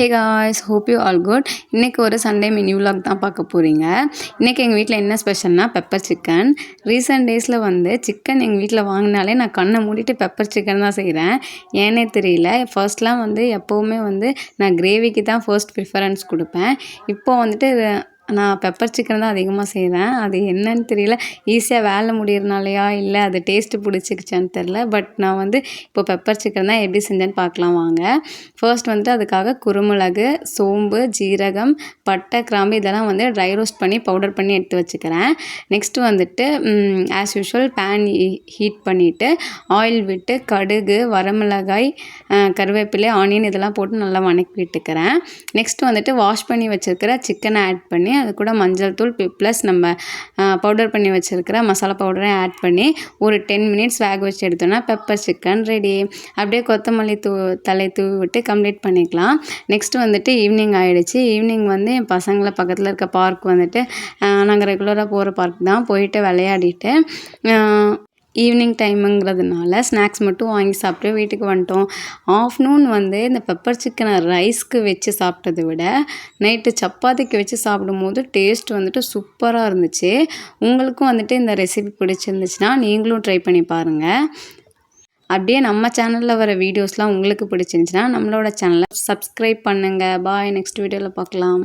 Hey guys, hope you all good. இன்றைக்கி ஒரு Sunday mini vlog தான் பார்க்க போகிறீங்க. இன்றைக்கி எங்கள் வீட்டில் என்ன ஸ்பெஷல்னால் பெப்பர் சிக்கன். ரீசெண்ட் டேஸில் சிக்கன் எங்கள் வீட்டில் வாங்கினாலே நான் கண்ணை மூடிட்டு பெப்பர் சிக்கன் தான் செய்கிறேன். ஏன்னே தெரியல. ஃபர்ஸ்ட்லாம் எப்போவுமே நான் கிரேவிக்கு தான் ஃபர்ஸ்ட் ப்ரிஃபரன்ஸ் கொடுப்பேன். இப்போது நான் பெப்பர் சிக்கன் தான் அதிகமாக செய்கிறேன். அது என்னன்னு தெரியல, ஈஸியாக வேலை முடியறனாலையா இல்லை அது டேஸ்ட்டு பிடிச்சிக்கிச்சான்னு தெரில. பட் நான் இப்போ பெப்பர் சிக்கன் தான் எப்படி செஞ்சேன்னு பார்க்கலாம் வாங்க. ஃபர்ஸ்ட் அதுக்காக குருமிளகு, சோம்பு, ஜீரகம், பட்டை, கிராம்பு இதெல்லாம் ட்ரை ரோஸ்ட் பண்ணி பவுடர் பண்ணி எடுத்து வச்சுக்கிறேன். Next as usual pan heat பண்ணிவிட்டு ஆயில் விட்டு கடுகு, வரமிளகாய், கருவேப்பிலை, ஆனியன் இதெல்லாம் போட்டு நல்லா வணக்கி விட்டுக்கிறேன். நெக்ஸ்ட்டு வாஷ் பண்ணி வச்சுருக்கிற சிக்கனை ஆட் பண்ணி அது கூட மஞ்சள் தூள் ப்ளஸ் நம்ம பவுடர் பண்ணி வச்சுருக்கிற மசாலா பவுடரை ஆட் பண்ணி ஒரு 10 மினிட்ஸ் வேக வச்சு எடுத்தோன்னா பெப்பர் சிக்கன் ரெடி. அப்படியே கொத்தமல்லி தலை தூவி விட்டு கம்ப்ளீட் பண்ணிக்கலாம். நெக்ஸ்ட்டு ஈவினிங் ஆகிடுச்சு. ஈவினிங் என் பசங்களை பக்கத்தில் இருக்க பார்க் நாங்கள் ரெகுலராக போகிற பார்க் தான் போயிட்டு விளையாடிட்டு ஈவினிங் டைமுங்கிறதுனால ஸ்நாக்ஸ் மட்டும் வாங்கி சாப்பிட்டு வீட்டுக்கு வந்துட்டோம். ஆஃப்டர்நூன் இந்த பெப்பர் சிக்கனை ரைஸ்க்கு வச்சு சாப்பிட்டதை விட நைட்டு சப்பாத்திக்கு வச்சு சாப்பிடும்போது டேஸ்ட் சூப்பராக இருந்துச்சு. உங்களுக்கும் இந்த ரெசிபி பிடிச்சிருந்துச்சுன்னா நீங்களும் ட்ரை பண்ணி பாருங்கள். அப்படியே நம்ம சேனலில் வர வீடியோஸ்லாம் உங்களுக்கு பிடிச்சிருந்துச்சுன்னா நம்மளோட சேனலை சப்ஸ்கிரைப் பண்ணுங்கள். பாய், நெக்ஸ்ட் வீடியோவில் பார்க்கலாம்.